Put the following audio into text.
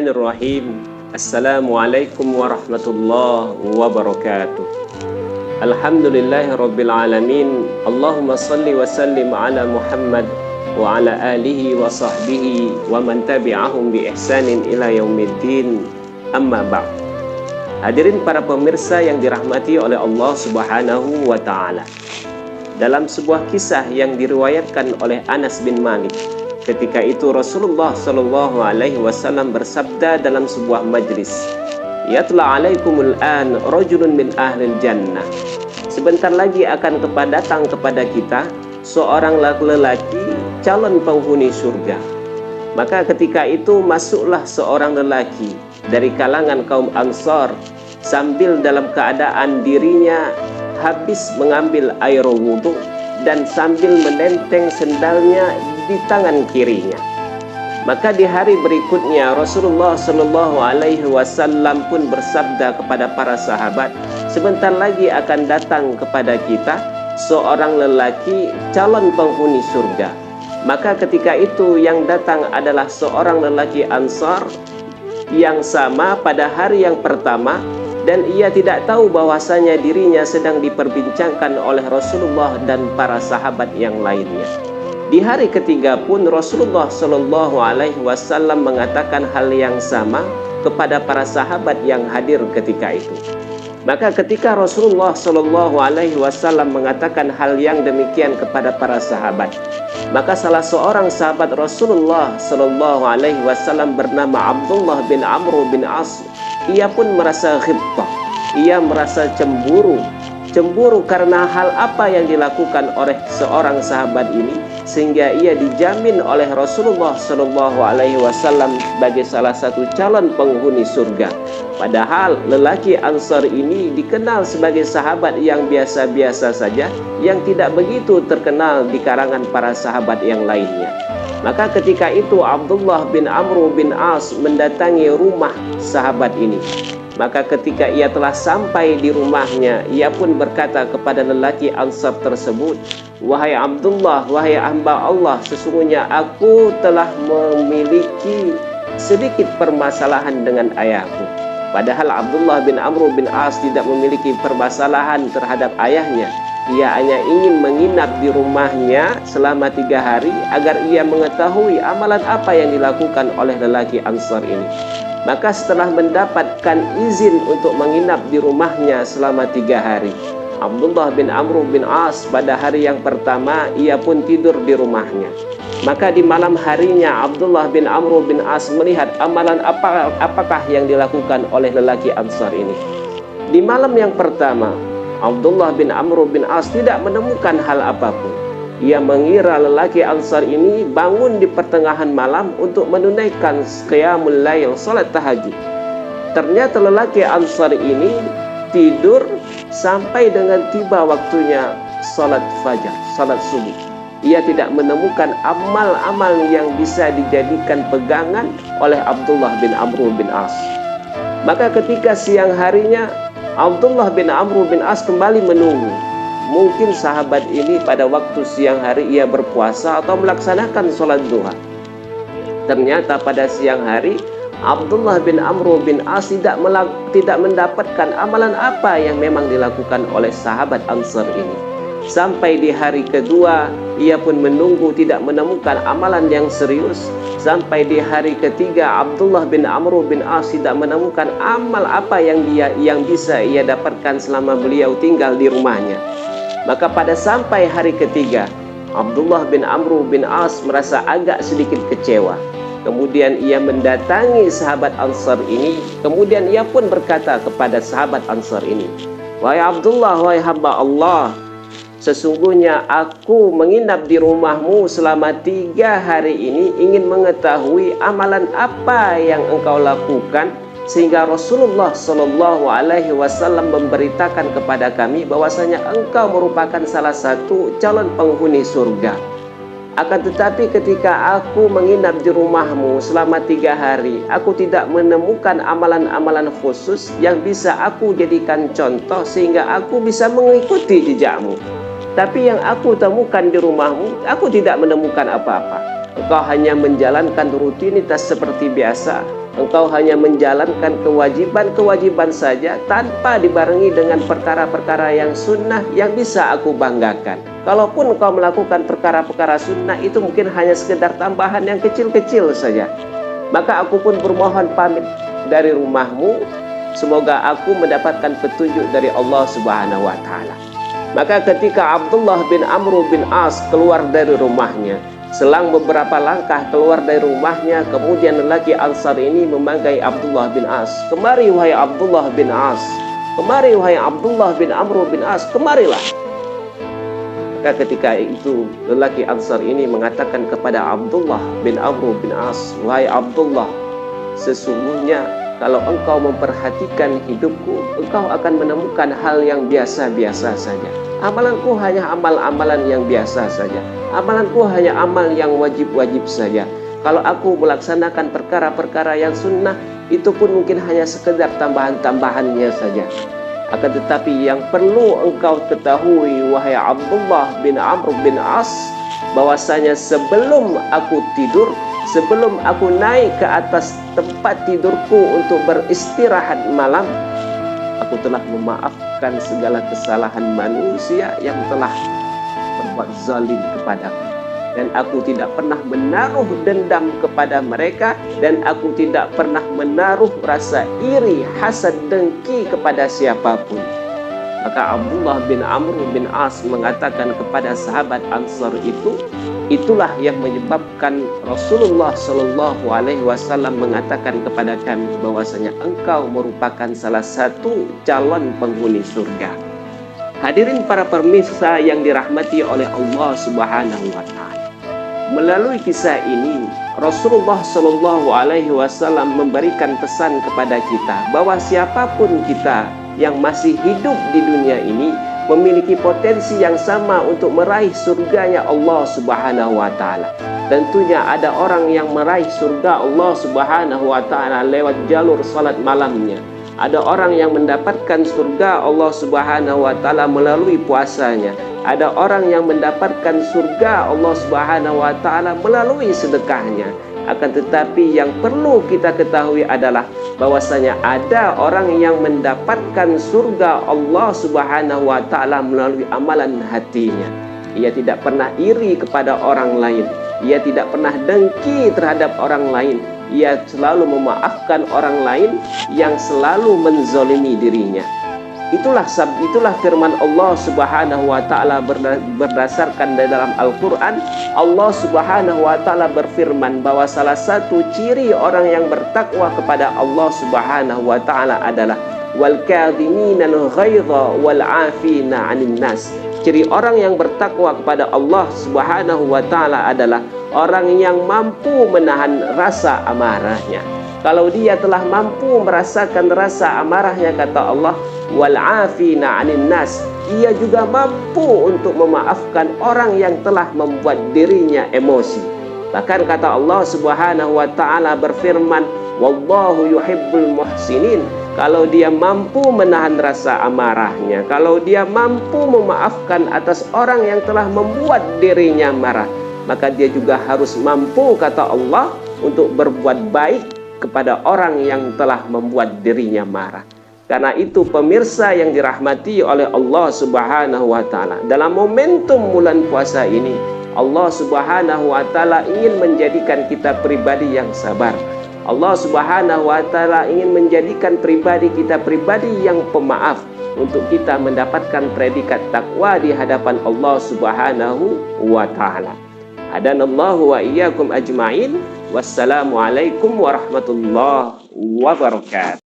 Bismillahirrahmanirrahim. Assalamualaikum warahmatullahi wabarakatuh. Alhamdulillahirabbil alamin. Allahumma salli wa sallim ala Muhammad wa ala alihi wa sahbihi wa man tabi'ahum bi ihsanin ila yaumiddin. Amma ba'd. Hadirin para pemirsa yang dirahmati oleh Allah Subhanahu wa taala. Dalam sebuah kisah yang diriwayatkan oleh Anas bin Malik, ketika itu Rasulullah Shallallahu Alaihi Wasallam bersabda dalam sebuah majlis, "Yatla alaikumul an rajulun min ahlil jannah." Sebentar lagi akan datang kepada kita seorang lelaki calon penghuni surga. Maka ketika itu masuklah seorang lelaki dari kalangan kaum Ansar sambil dalam keadaan dirinya habis mengambil air wudhu dan sambil menenteng sendalnya di tangan kirinya. Maka di hari berikutnya Rasulullah Shallallahu Alaihi Wasallam pun bersabda kepada para sahabat, sebentar lagi akan datang kepada kita seorang lelaki calon penghuni surga. Maka ketika itu yang datang adalah seorang lelaki Ansar yang sama pada hari yang pertama, dan ia tidak tahu bahwasanya dirinya sedang diperbincangkan oleh Rasulullah dan para sahabat yang lainnya. Di hari ketiga pun Rasulullah Shallallahu Alaihi Wasallam mengatakan hal yang sama kepada para sahabat yang hadir ketika itu. Maka ketika Rasulullah Shallallahu Alaihi Wasallam mengatakan hal yang demikian kepada para sahabat, maka salah seorang sahabat Rasulullah Shallallahu Alaihi Wasallam bernama Abdullah bin Amr bin As, ia pun merasa ghibtah, ia merasa cemburu karena hal apa yang dilakukan oleh seorang sahabat ini, sehingga ia dijamin oleh Rasulullah Shallallahu Alaihi Wasallam sebagai salah satu calon penghuni surga. Padahal lelaki Ansar ini dikenal sebagai sahabat yang biasa-biasa saja, yang tidak begitu terkenal di kalangan para sahabat yang lainnya. Maka ketika itu Abdullah bin Amr bin As mendatangi rumah sahabat ini. Maka ketika ia telah sampai di rumahnya, ia pun berkata kepada lelaki Ansar tersebut, "Wahai Abdullah, wahai hamba Allah, sesungguhnya aku telah memiliki sedikit permasalahan dengan ayahku." Padahal Abdullah bin Amr bin As tidak memiliki permasalahan terhadap ayahnya. Ia hanya ingin menginap di rumahnya selama 3 hari agar ia mengetahui amalan apa yang dilakukan oleh lelaki Ansar ini. Maka setelah mendapatkan izin untuk menginap di rumahnya selama 3 hari, Abdullah bin Amr bin As pada hari yang pertama ia pun tidur di rumahnya. Maka di malam harinya Abdullah bin Amr bin As melihat amalan apakah yang dilakukan oleh lelaki Ansar ini. Di malam yang pertama Abdullah bin Amr bin As tidak menemukan hal apapun. Ia mengira lelaki Ansar ini bangun di pertengahan malam untuk menunaikan qiyamul lail, salat tahajud. Ternyata lelaki Ansar ini tidur sampai dengan tiba waktunya salat fajar, salat subuh. Ia tidak menemukan amal-amal yang bisa dijadikan pegangan oleh Abdullah bin Amr bin As. Maka ketika siang harinya Abdullah bin Amr bin As kembali menunggu. Mungkin sahabat ini pada waktu siang hari ia berpuasa atau melaksanakan sholat duha. Ternyata pada siang hari Abdullah bin Amr bin As tidak mendapatkan amalan apa yang memang dilakukan oleh sahabat Ansar ini. Sampai di hari kedua ia pun menunggu tidak menemukan amalan yang serius. Sampai di hari ketiga Abdullah bin Amr bin As tidak menemukan amal apa yang bisa ia dapatkan selama beliau tinggal di rumahnya. Maka pada sampai hari ketiga Abdullah bin Amr bin As merasa agak sedikit kecewa. Kemudian ia mendatangi sahabat Ansar ini. Kemudian ia pun berkata kepada sahabat Ansar ini, "Wahai Abdullah, wahai hamba Allah, sesungguhnya aku menginap di rumahmu selama 3 hari ini ingin mengetahui amalan apa yang engkau lakukan sehingga Rasulullah Shallallahu Alaihi Wasallam memberitakan kepada kami bahwasanya engkau merupakan salah satu calon penghuni surga. Akan tetapi ketika aku menginap di rumahmu selama 3 hari, aku tidak menemukan amalan-amalan khusus yang bisa aku jadikan contoh sehingga aku bisa mengikuti jejakmu. Tapi yang aku temukan di rumahmu, aku tidak menemukan apa-apa. Engkau hanya menjalankan rutinitas seperti biasa. Engkau hanya menjalankan kewajiban-kewajiban saja tanpa dibarengi dengan perkara-perkara yang sunnah yang bisa aku banggakan. Kalaupun engkau melakukan perkara-perkara sunnah, itu mungkin hanya sekedar tambahan yang kecil-kecil saja. Maka aku pun bermohon pamit dari rumahmu. Semoga aku mendapatkan petunjuk dari Allah Subhanahu wa Ta'ala. Maka ketika Abdullah bin Amr bin As keluar dari rumahnya, selang beberapa langkah keluar dari rumahnya, kemudian lelaki Ansar ini memanggil Abdullah bin As. Kemari wahai Abdullah bin As. Kemari wahai Abdullah bin Amr bin As. Kemarilah. Maka ketika itu lelaki Ansar ini mengatakan kepada Abdullah bin Amr bin As, wahai Abdullah, sesungguhnya kalau engkau memperhatikan hidupku, engkau akan menemukan hal yang biasa-biasa saja. Amalanku hanya amal-amalan yang biasa saja. Amalanku hanya amal yang wajib-wajib saja. Kalau aku melaksanakan perkara-perkara yang sunnah, itu pun mungkin hanya sekedar tambahan-tambahannya saja. Akan tetapi yang perlu engkau ketahui, wahai Abdullah bin Amr bin As, bahwasanya sebelum aku tidur, sebelum aku naik ke atas tempat tidurku untuk beristirahat malam, aku telah memaafkan segala kesalahan manusia yang telah berbuat zalim kepadaku. Dan aku tidak pernah menaruh dendam kepada mereka, dan aku tidak pernah menaruh rasa iri, hasad, dengki kepada siapapun. Maka Abdullah bin Amr bin As mengatakan kepada sahabat Ansar itu, itulah yang menyebabkan Rasulullah Shallallahu Alaihi Wasallam mengatakan kepada kami bahwasanya engkau merupakan salah satu calon penghuni surga. Hadirin para pemirsa yang dirahmati oleh Allah Subhanahu Wa Taala, melalui kisah ini Rasulullah Shallallahu Alaihi Wasallam memberikan pesan kepada kita bahwa siapapun kita yang masih hidup di dunia ini memiliki potensi yang sama untuk meraih surganya Allah Subhanahu wa Ta'ala. Tentunya ada orang yang meraih surga Allah Subhanahu wa Ta'ala lewat jalur salat malamnya. Ada orang yang mendapatkan surga Allah Subhanahu wa Ta'ala melalui puasanya. Ada orang yang mendapatkan surga Allah Subhanahu wa Ta'ala melalui sedekahnya. Akan tetapi yang perlu kita ketahui adalah bahwasanya ada orang yang mendapatkan surga Allah Subhanahu wa Ta'ala melalui amalan hatinya. Ia tidak pernah iri kepada orang lain. Ia tidak pernah dengki terhadap orang lain. Ia selalu memaafkan orang lain yang selalu menzolimi dirinya. Itulah firman Allah Subhanahu wa Ta'ala berdasarkan dalam Al-Quran. Allah Subhanahu wa Ta'ala berfirman bahwa salah satu ciri orang yang bertakwa kepada Allah Subhanahu wa Ta'ala adalah wal kadhiminal ghaidha wal 'afina 'anil nas. Ciri orang yang bertakwa kepada Allah Subhanahu wa Ta'ala adalah orang yang mampu menahan rasa amarahnya. Kalau dia telah mampu merasakan rasa amarahnya, kata Allah, wal 'afina 'anil nas, dia juga mampu untuk memaafkan orang yang telah membuat dirinya emosi. Bahkan kata Allah Subhanahu wa Ta'ala berfirman, wallahu yuhibbul muhsinin. Kalau dia mampu menahan rasa amarahnya, kalau dia mampu memaafkan atas orang yang telah membuat dirinya marah, maka dia juga harus mampu, kata Allah, untuk berbuat baik kepada orang yang telah membuat dirinya marah. Karena itu pemirsa yang dirahmati oleh Allah Subhanahu wa Ta'ala, dalam momentum bulan puasa ini Allah Subhanahu wa Ta'ala ingin menjadikan kita pribadi yang sabar. Allah Subhanahu wa Ta'ala ingin menjadikan pribadi kita pribadi yang pemaaf, untuk kita mendapatkan predikat takwa di hadapan Allah Subhanahu wa Ta'ala. Hadanallahu wa iyyakum ajma'in. Wassalamualaikum warahmatullahi wabarakatuh.